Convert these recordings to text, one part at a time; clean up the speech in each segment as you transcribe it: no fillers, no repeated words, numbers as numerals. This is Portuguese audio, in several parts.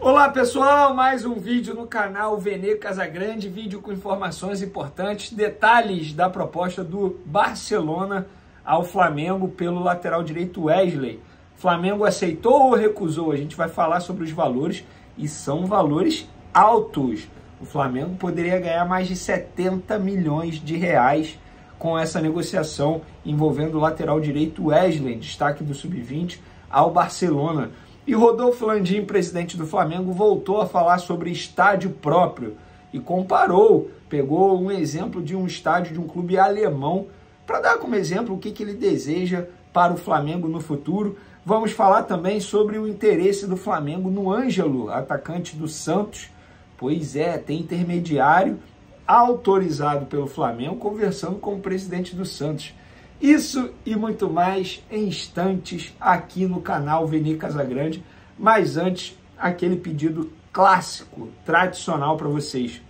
Olá pessoal, mais um vídeo no canal Vene Casagrande, vídeo com informações importantes, detalhes da proposta do Barcelona ao Flamengo pelo lateral direito Wesley. Flamengo aceitou ou recusou? A gente vai falar sobre os valores e são valores altos. O Flamengo poderia ganhar mais de 70 milhões de reais com essa negociação envolvendo o lateral direito Wesley, destaque do Sub-20, ao Barcelona. E Rodolfo Landim, presidente do Flamengo, voltou a falar sobre estádio próprio e comparou, pegou um exemplo de um estádio de um clube alemão para dar como exemplo o que ele deseja para o Flamengo no futuro. Vamos falar também sobre o interesse do Flamengo no Ângelo, atacante do Santos. Pois é, tem intermediário autorizado pelo Flamengo conversando com o presidente do Santos. Isso e muito mais em instantes aqui no canal Vene Casagrande. Mas antes, aquele pedido clássico, tradicional para vocês.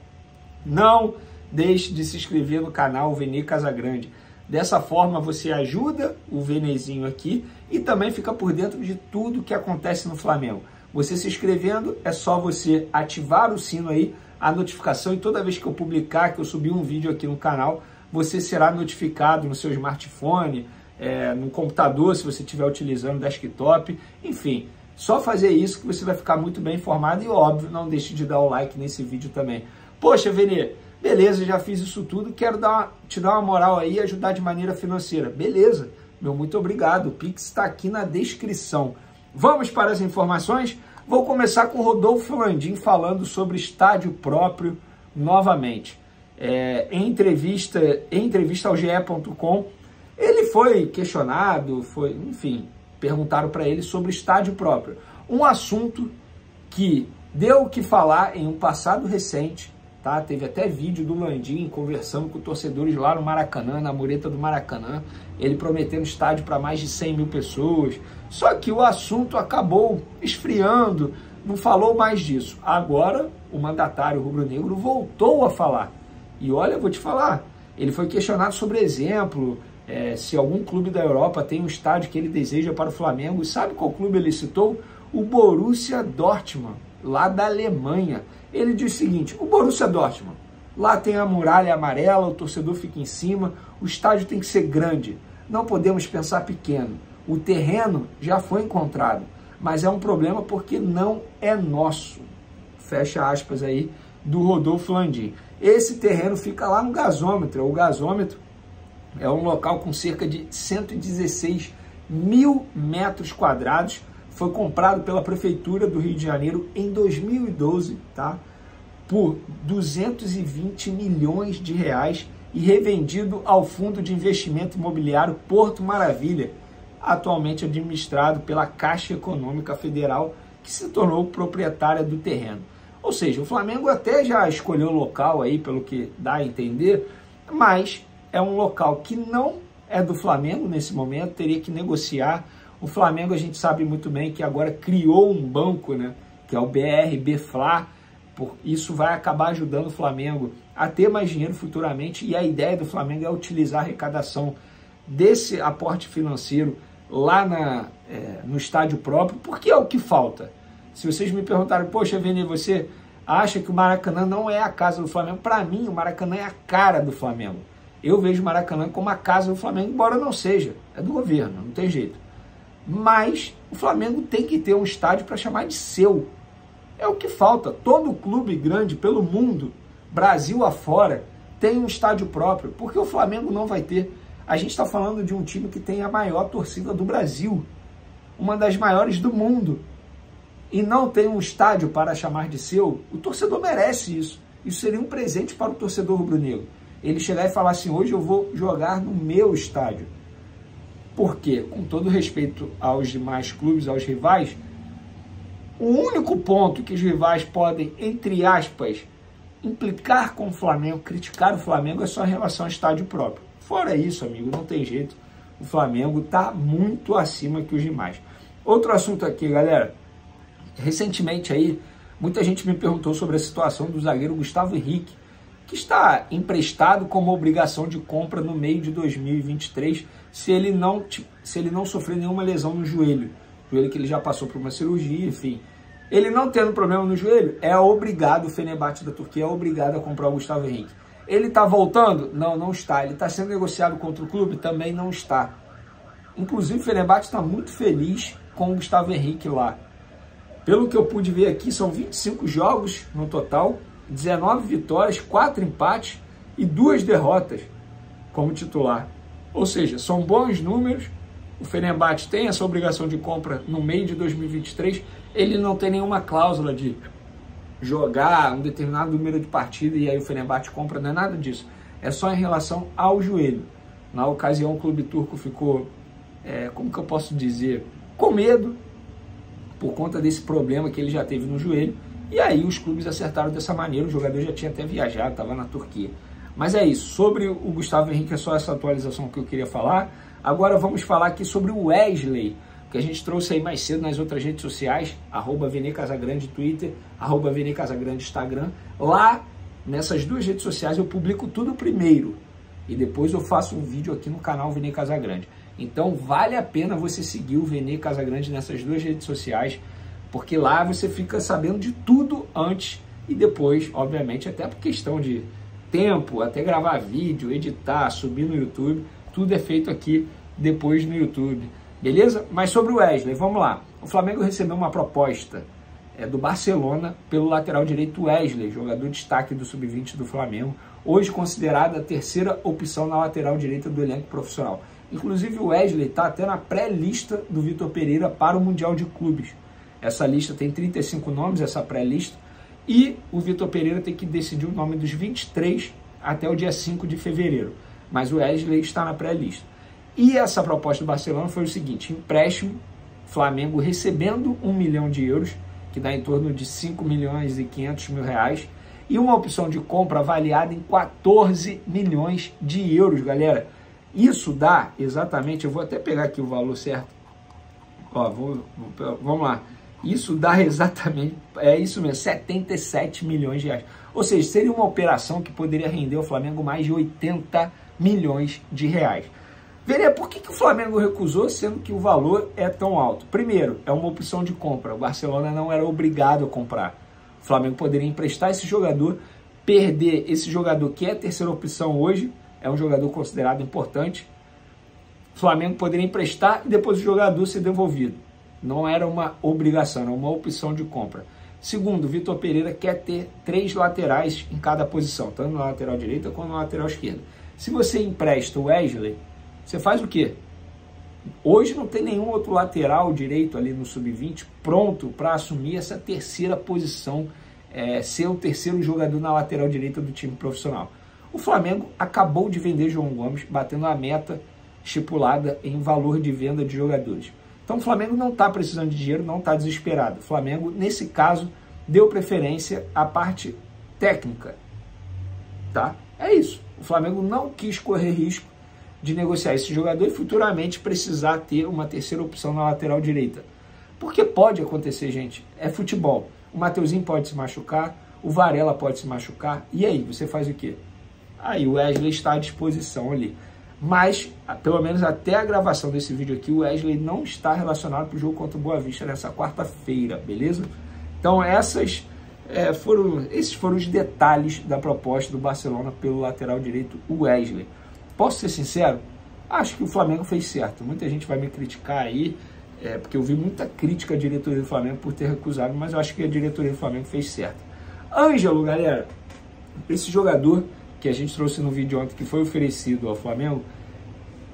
Não deixe de se inscrever no canal Vene Casagrande. Dessa forma você ajuda o Venezinho aqui e também fica por dentro de tudo que acontece no Flamengo. Você se inscrevendo, é só você ativar o sino aí, a notificação, e toda vez que eu publicar, que eu subir um vídeo aqui no canal, você será notificado no seu smartphone, no computador, se você estiver utilizando desktop, enfim, só fazer isso que você vai ficar muito bem informado e, óbvio, não deixe de dar o like nesse vídeo também. Poxa, Vene, beleza, já fiz isso tudo, quero te dar uma moral aí e ajudar de maneira financeira. Beleza, meu muito obrigado, o Pix está aqui na descrição. Vamos para as informações? Vou começar com o Rodolfo Landim falando sobre estádio próprio novamente. Em entrevista ao GE.com, ele foi questionado, enfim, perguntaram para ele sobre estádio próprio. Um assunto que deu o que falar em um passado recente, tá? Teve até vídeo do Landim conversando com torcedores lá no Maracanã, na mureta do Maracanã, ele prometendo estádio para mais de 100 mil pessoas. Só que o assunto acabou esfriando, não falou mais disso. Agora, o mandatário rubro-negro voltou a falar. E olha, eu vou te falar, ele foi questionado sobre exemplo, se algum clube da Europa tem um estádio que ele deseja para o Flamengo. E sabe qual clube ele citou? O Borussia Dortmund, lá da Alemanha. Ele diz o seguinte: o Borussia Dortmund, lá tem a muralha amarela, o torcedor fica em cima, o estádio tem que ser grande, não podemos pensar pequeno. O terreno já foi encontrado, mas é um problema porque não é nosso. Fecha aspas aí do Rodolfo Landim. Esse terreno fica lá no gasômetro. O gasômetro é um local com cerca de 116 mil metros quadrados. Foi comprado pela Prefeitura do Rio de Janeiro em 2012, tá? Por 220 milhões de reais e revendido ao Fundo de Investimento Imobiliário Porto Maravilha, atualmente administrado pela Caixa Econômica Federal, que se tornou proprietária do terreno. Ou seja, o Flamengo até já escolheu o local aí, pelo que dá a entender, mas é um local que não é do Flamengo nesse momento, teria que negociar. O Flamengo, a gente sabe muito bem que agora criou um banco, né, que é o BRB-FLA. Isso vai acabar ajudando o Flamengo a ter mais dinheiro futuramente, e a ideia do Flamengo é utilizar a arrecadação desse aporte financeiro lá no estádio próprio, porque é o que falta. Se vocês me perguntarem, poxa, Vene, você acha que o Maracanã não é a casa do Flamengo? Para mim, o Maracanã é a cara do Flamengo. Eu vejo o Maracanã como a casa do Flamengo, embora não seja. É do governo, não tem jeito. Mas o Flamengo tem que ter um estádio para chamar de seu. É o que falta. Todo clube grande pelo mundo, Brasil afora, tem um estádio próprio. Porque o Flamengo não vai ter. A gente está falando de um time que tem a maior torcida do Brasil, uma das maiores do mundo, e não tem um estádio para chamar de seu. O torcedor merece isso. Isso seria um presente para o torcedor rubro-negro. Ele chegar e falar assim: hoje eu vou jogar no meu estádio. Por quê? Com todo respeito aos demais clubes, aos rivais, o único ponto que os rivais podem, entre aspas, implicar com o Flamengo, criticar o Flamengo, é só em relação ao estádio próprio. Fora isso, amigo, não tem jeito. O Flamengo está muito acima que os demais. Outro assunto aqui, galera. Recentemente aí, muita gente me perguntou sobre a situação do zagueiro Gustavo Henrique, que está emprestado como obrigação de compra no meio de 2023, se ele não sofrer nenhuma lesão no joelho. Joelho que ele já passou por uma cirurgia, enfim. Ele não tendo problema no joelho, é obrigado, o Fenerbahçe da Turquia é obrigado a comprar o Gustavo Henrique. Ele está voltando? Não, não está. Ele está sendo negociado contra o clube? Também não está. Inclusive, o Fenerbahçe está muito feliz com o Gustavo Henrique lá. Pelo que eu pude ver aqui, são 25 jogos no total, 19 vitórias, 4 empates e 2 derrotas como titular. Ou seja, são bons números. O Fenerbahçe tem essa obrigação de compra no meio de 2023. Ele não tem nenhuma cláusula de jogar um determinado número de partidas e aí o Fenerbahçe compra, não é nada disso. É só em relação ao joelho. Na ocasião, o clube turco ficou, como que eu posso dizer, com medo por conta desse problema que ele já teve no joelho. E aí os clubes acertaram dessa maneira. O jogador já tinha até viajado, estava na Turquia. Mas é isso. Sobre o Gustavo Henrique, é só essa atualização que eu queria falar. Agora vamos falar aqui sobre o Wesley, que a gente trouxe aí mais cedo nas outras redes sociais, @VeneCasagrande Twitter, @VeneCasagrande Instagram. Lá, nessas duas redes sociais, eu publico tudo primeiro. E depois eu faço um vídeo aqui no canal Vene Casagrande. Então vale a pena você seguir o Vene Casagrande nessas duas redes sociais, porque lá você fica sabendo de tudo antes e depois, obviamente, até por questão de tempo, até gravar vídeo, editar, subir no YouTube, tudo é feito aqui depois no YouTube. Beleza? Mas sobre o Wesley, vamos lá. O Flamengo recebeu uma proposta do Barcelona pelo lateral direito Wesley, jogador destaque do Sub-20 do Flamengo, hoje considerada a terceira opção na lateral direita do elenco profissional. Inclusive o Wesley está até na pré-lista do Vitor Pereira para o Mundial de Clubes. Essa lista tem 35 nomes, essa pré-lista, e o Vitor Pereira tem que decidir o nome dos 23 até o dia 5 de fevereiro. Mas o Wesley está na pré-lista. E essa proposta do Barcelona foi o seguinte: empréstimo, Flamengo recebendo 1 milhão de euros, que dá em torno de 5 milhões e 500 mil reais, e uma opção de compra avaliada em 14 milhões de euros, galera. Isso dá exatamente, eu vou até pegar aqui o valor certo, ó, vamos lá, isso dá exatamente, é isso mesmo, 77 milhões de reais. Ou seja, seria uma operação que poderia render ao Flamengo mais de 80 milhões de reais. Veria por que o Flamengo recusou, sendo que o valor é tão alto? Primeiro, é uma opção de compra. O Barcelona não era obrigado a comprar. O Flamengo poderia emprestar esse jogador, perder esse jogador que é a terceira opção hoje, é um jogador considerado importante. O Flamengo poderia emprestar e depois o jogador ser devolvido. Não era uma obrigação, era uma opção de compra. Segundo, o Vitor Pereira quer ter 3 laterais em cada posição, tanto na lateral direita quanto na lateral esquerda. Se você empresta o Wesley, você faz o quê? Hoje não tem nenhum outro lateral direito ali no Sub-20 pronto para assumir essa terceira posição, ser o terceiro jogador na lateral direita do time profissional. O Flamengo acabou de vender João Gomes, batendo a meta estipulada em valor de venda de jogadores. Então o Flamengo não está precisando de dinheiro, não está desesperado. O Flamengo, nesse caso, deu preferência à parte técnica. Tá? É isso. O Flamengo não quis correr risco de negociar esse jogador e futuramente precisar ter uma terceira opção na lateral direita. Porque pode acontecer, gente, é futebol. O Mateuzinho pode se machucar, o Varela pode se machucar, e aí, você faz o quê? Aí o Wesley está à disposição ali. Mas, pelo menos até a gravação desse vídeo aqui, o Wesley não está relacionado para o jogo contra o Boa Vista nessa quarta-feira, beleza? Então esses foram os detalhes da proposta do Barcelona pelo lateral direito, o Wesley. Posso ser sincero? Acho que o Flamengo fez certo. Muita gente vai me criticar aí, porque eu vi muita crítica à diretoria do Flamengo por ter recusado, mas eu acho que a diretoria do Flamengo fez certo. Ângelo, galera, esse jogador que a gente trouxe no vídeo ontem, que foi oferecido ao Flamengo,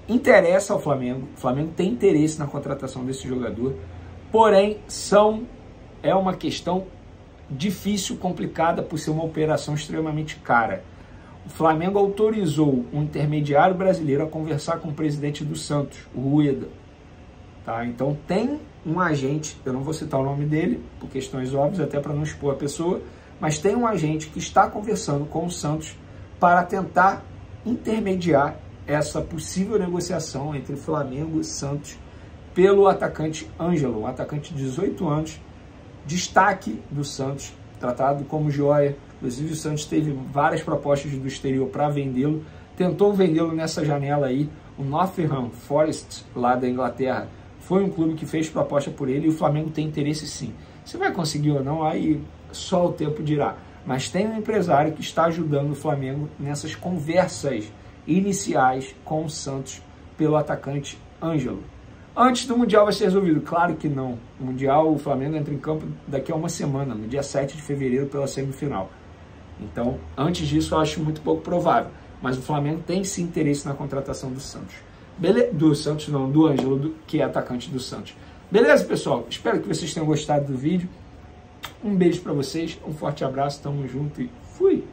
interessa ao Flamengo. O Flamengo tem interesse na contratação desse jogador, porém é uma questão difícil, complicada, por ser uma operação extremamente cara. O Flamengo autorizou um intermediário brasileiro a conversar com o presidente do Santos, o Rueda. Tá? Então tem um agente, eu não vou citar o nome dele, por questões óbvias, até para não expor a pessoa, mas tem um agente que está conversando com o Santos para tentar intermediar essa possível negociação entre Flamengo e Santos pelo atacante Ângelo, um atacante de 18 anos, destaque do Santos, tratado como joia. Inclusive o Santos teve várias propostas do exterior para vendê-lo, tentou vendê-lo nessa janela aí. O Nottingham Forest, lá da Inglaterra, foi um clube que fez proposta por ele e o Flamengo tem interesse sim. Se vai conseguir ou não, aí só o tempo dirá. Mas tem um empresário que está ajudando o Flamengo nessas conversas iniciais com o Santos pelo atacante Ângelo. Antes do Mundial vai ser resolvido? Claro que não. O Mundial, o Flamengo entra em campo daqui a uma semana, no dia 7 de fevereiro, pela semifinal. Então, antes disso, eu acho muito pouco provável. Mas o Flamengo tem sim interesse na contratação do Santos. Do Santos não, do Ângelo, que é atacante do Santos. Beleza, pessoal? Espero que vocês tenham gostado do vídeo. Um beijo para vocês, um forte abraço, tamo junto e fui!